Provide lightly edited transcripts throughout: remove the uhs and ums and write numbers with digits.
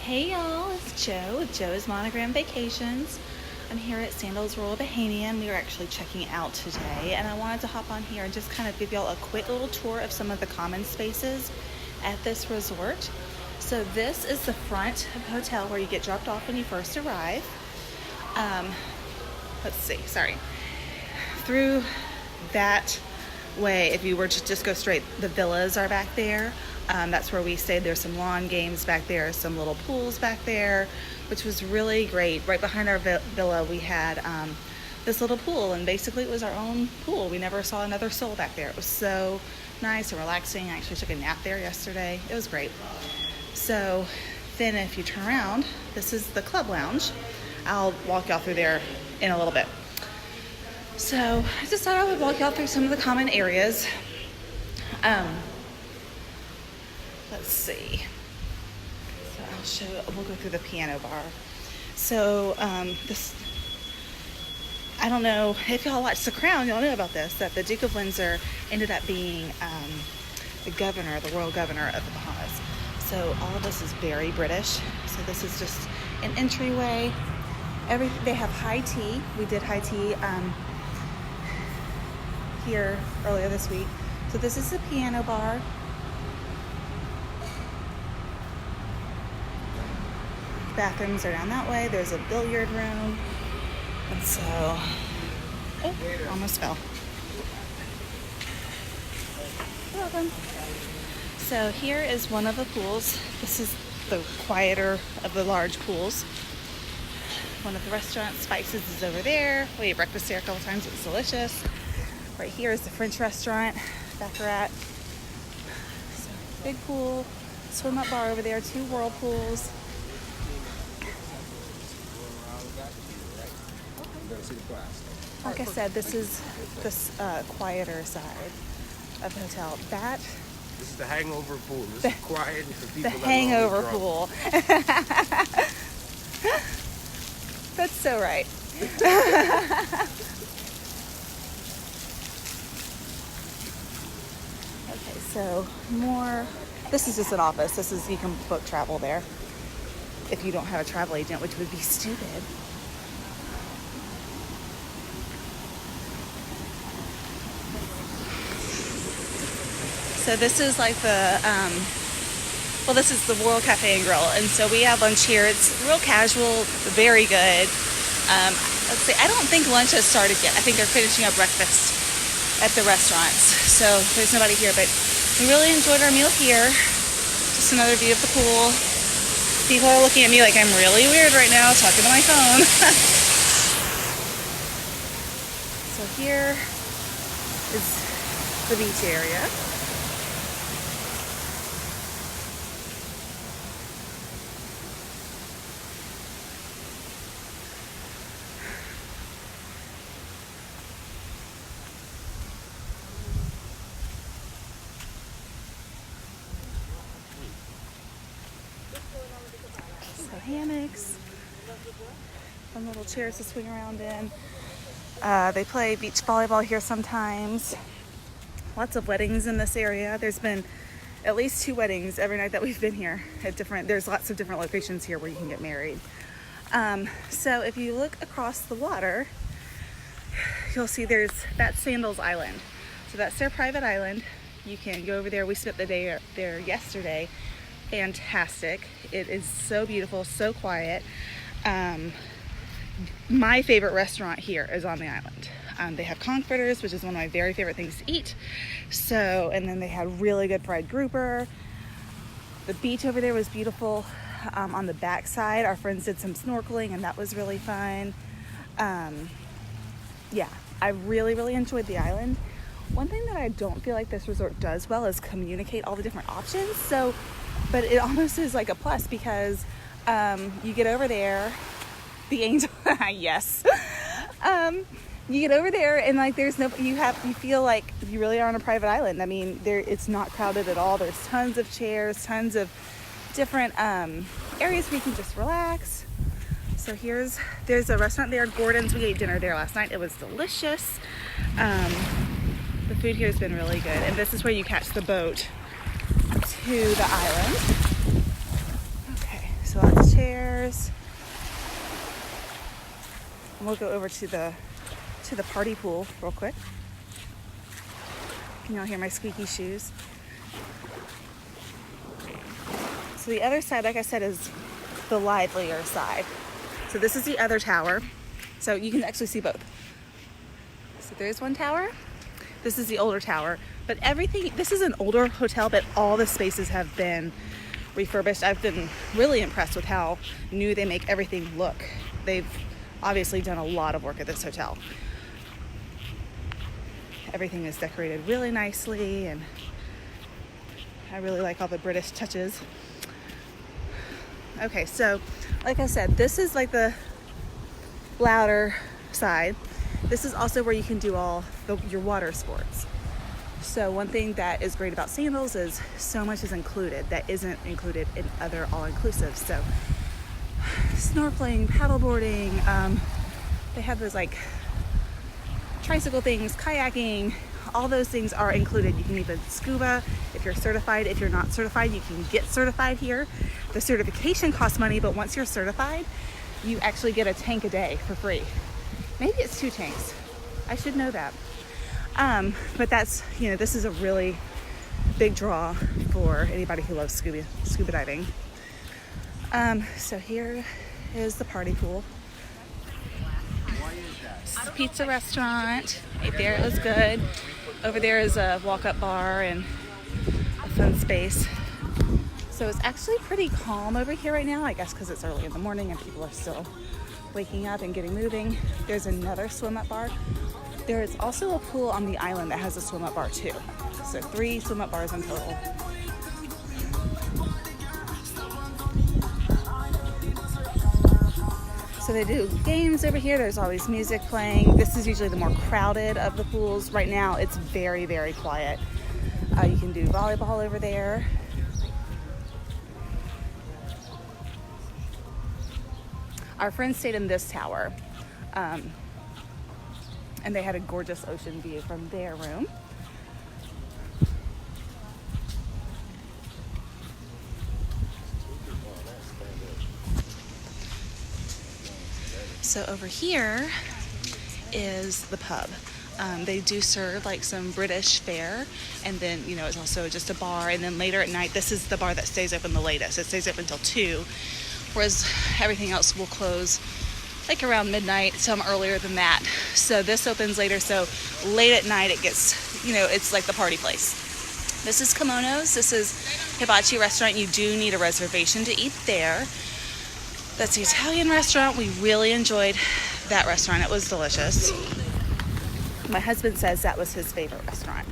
Hey y'all, it's Joe with Joe's Monogram Vacations. I'm here at Sandals Royal Bahamian. We are actually checking out today, and I wanted to hop on here and just kind of give y'all a quick little tour of some of the common spaces at this resort. So this is the front of the hotel where you get dropped off when you first arrive. Through that way, if you were to just go straight, the villas are back there. That's where we stayed. There's some lawn games back there, some little pools back there, which was really great. Right behind our villa, we had this little pool, and basically it was our own pool. We never saw another soul back there. It was so nice and relaxing. I actually took a nap there yesterday. It was great. So then if you turn around, this is the club lounge. I'll walk y'all through there in a little bit. So I just thought I would walk y'all through some of the common areas. Let's see. So I'll show. We'll go through the piano bar. So this. I don't know if y'all watch The Crown. Y'all know about this. That the Duke of Windsor ended up being the royal governor of the Bahamas. So all of this is very British. So this is just an entryway. They have high tea. We did high tea here earlier this week. So this is the piano bar. Bathrooms are down that way. There's a billiard room. And so, almost fell. You're welcome. So here is one of the pools. This is the quieter of the large pools. One of the restaurants, Spices, is over there. We ate breakfast there a couple times. It was delicious. Right here is the French restaurant, Baccarat. So, big pool, swim up bar over there, 2 whirlpools. Like I said, this is the quieter side of the hotel. This is the hangover pool. This is quiet for people. The hangover pool. That's so right. Okay, so more. This is just an office. You can book travel there if you don't have a travel agent, which would be stupid. So this is like this is the Royal Cafe and Grill, and so we have lunch here. It's real casual, very good. Let's see, I don't think lunch has started yet. I think they're finishing up breakfast at the restaurants, so there's nobody here, but we really enjoyed our meal here. Just another view of the pool. People are looking at me like I'm really weird right now, talking to my phone. So here is the beach area. So hammocks, fun little chairs to swing around in. They play beach volleyball here sometimes. Lots of weddings in this area. There's been at least 2 weddings every night that we've been here there's lots of different locations here where you can get married. So if you look across the water, you'll see that's Sandals Island. So that's their private island. You can go over there. We spent the day there yesterday. Fantastic. It is so beautiful, so quiet. My favorite restaurant here is on the island. They have conch fritters, which is one of my very favorite things to eat. So, and then they had really good fried grouper. The beach over there was beautiful. On the back side, our friends did some snorkeling, and that was really fun. Yeah, I really, really enjoyed the island. One thing that I don't feel like this resort does well is communicate all the different options. But it almost is like a plus because you get over there, the angel, yes. You get over there and like you feel like you really are on a private island. I mean, it's not crowded at all. There's tons of chairs, tons of different areas where you can just relax. So there's a restaurant there, Gordon's. We ate dinner there last night. It was delicious. The food here has been really good, and this is where you catch the boat to the island. Okay, so let's upstairs. And we'll go over to the party pool real quick. Can y'all hear my squeaky shoes? So the other side, like I said, is the livelier side. So this is the other tower. So you can actually see both. So there's one tower. This is the older tower. But everything, this is an older hotel, but all the spaces have been refurbished. I've been really impressed with how new they make everything look. They've obviously done a lot of work at this hotel. Everything is decorated really nicely, and I really like all the British touches. Okay, so like I said, this is like the louder side. This is also where you can do all your water sports. So one thing that is great about Sandals is so much is included that isn't included in other all-inclusives. So snorkeling, paddleboarding, they have those like tricycle things, kayaking, all those things are included. You can even scuba if you're certified. If you're not certified, you can get certified here. The certification costs money, but once you're certified, you actually get a tank a day for free. Maybe it's 2 tanks. I should know that. But that's, you know, this is a really big draw for anybody who loves scuba diving. So here is the party pool. This is a pizza restaurant. Right there, it was good. Over there is a walk-up bar and a fun space. So it's actually pretty calm over here right now, I guess because it's early in the morning and people are still waking up and getting moving. There's another swim-up bar. There is also a pool on the island that has a swim-up bar too. So 3 swim-up bars in total. So they do games over here. There's always music playing. This is usually the more crowded of the pools. Right now, it's very, very quiet. You can do volleyball over there. Our friends stayed in this tower, and they had a gorgeous ocean view from their room. So over here is the pub. They do serve like some British fare, and then, you know, it's also just a bar. And then later at night, this is the bar that stays open the latest. It stays open until 2, whereas everything else will close like around midnight, some earlier than that. So this opens later, so late at night it gets, you know, it's like the party place. This is Kimonos. This is Hibachi restaurant. You do need a reservation to eat there. That's the Italian restaurant. We really enjoyed that restaurant. It was delicious. My husband says that was his favorite restaurant.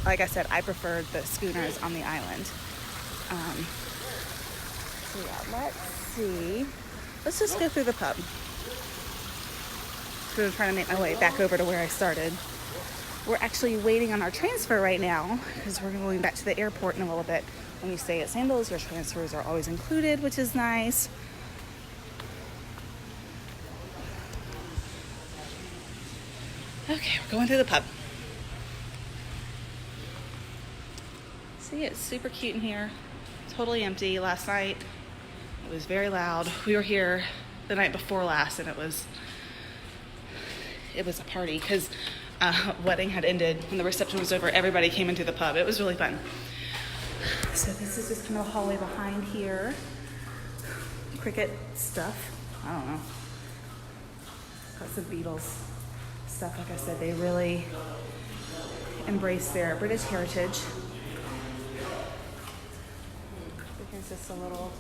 Like I said, I preferred the schooners on the island. So yeah, let's see. Let's just go through the pub. I'm trying to make my way back over to where I started. We're actually waiting on our transfer right now because we're going back to the airport in a little bit. When you stay at Sandals, your transfers are always included, which is nice. Okay, we're going through the pub. See, it's super cute in here. Totally empty. Last night, it was very loud. We were here the night before last, and it was a party because wedding had ended. When the reception was over, everybody came into the pub. It was really fun. So this is just kind of a hallway behind here. Cricket stuff. I don't know. Got some Beatles stuff. Like I said, they really embrace their British heritage. Here's just a little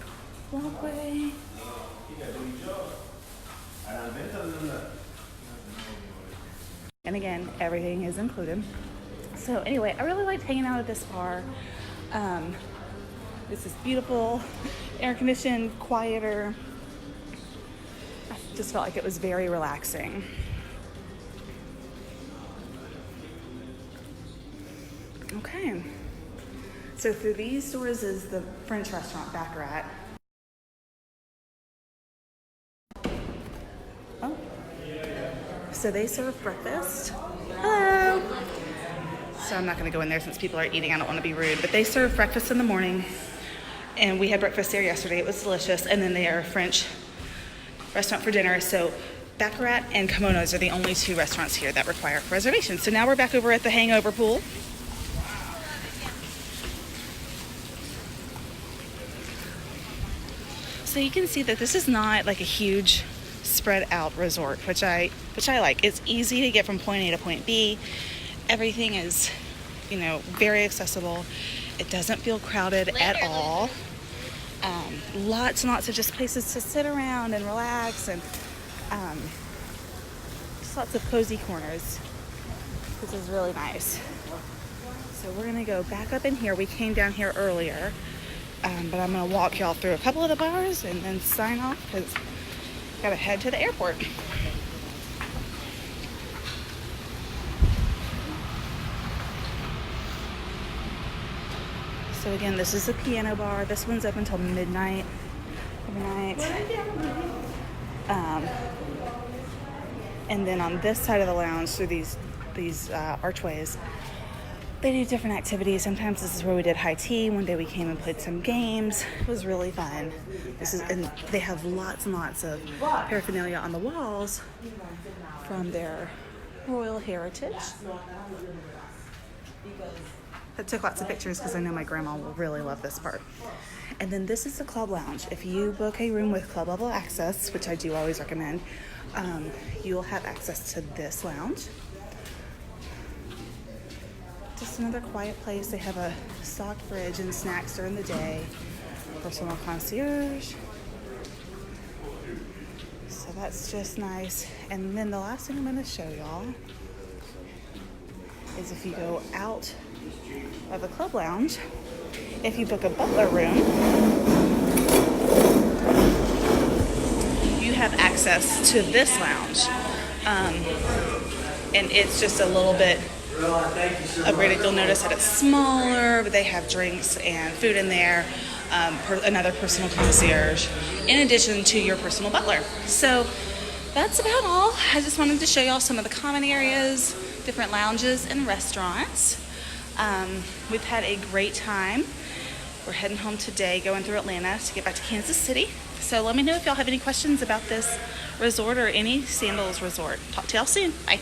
walkway. And again, everything is included. So anyway, I really liked hanging out at this bar. This is beautiful, air-conditioned, quieter. I just felt like it was very relaxing. Okay. So through these doors is the French restaurant Baccarat. Oh. So they serve breakfast. Hello. So I'm not going to go in there since people are eating. I don't want to be rude. But they serve breakfast in the morning. And we had breakfast there yesterday. It was delicious. And then they are a French restaurant for dinner. So Baccarat and Kimonos are the only two restaurants here that require reservations. So now we're back over at the Hangover Pool. So you can see that this is not like a huge spread out resort, which I like. It's easy to get from point A to point B. Everything is, very accessible. It doesn't feel crowded at all. Lots and lots of just places to sit around and relax, and just lots of cozy corners. This is really nice. So we're gonna go back up in here. We came down here earlier, but I'm gonna walk y'all through a couple of the bars and then sign off because gotta head to the airport. So again, this is a piano bar. This one's open until midnight every night. And then on this side of the lounge, through these archways, they do different activities. Sometimes this is where we did high tea. One day we came and played some games. It was really fun. And they have lots and lots of paraphernalia on the walls from their royal heritage. I took lots of pictures because I know my grandma will really love this part. And then this is the club lounge. If you book a room with club level access, which I do always recommend, you'll have access to this lounge. Just another quiet place. They have a stocked fridge and snacks during the day. Personal concierge. So that's just nice. And then the last thing I'm going to show y'all is if you go out of the club lounge, if you book a butler room, you have access to this lounge. And it's just a little bit upgraded. You'll notice that it's smaller, but they have drinks and food in there. Another personal concierge, in addition to your personal butler. So that's about all. I just wanted to show y'all some of the common areas, different lounges and restaurants. We've had a great time. We're heading home today, going through Atlanta to get back to Kansas City. So let me know if y'all have any questions about this resort or any Sandals resort. Talk to y'all soon. Bye.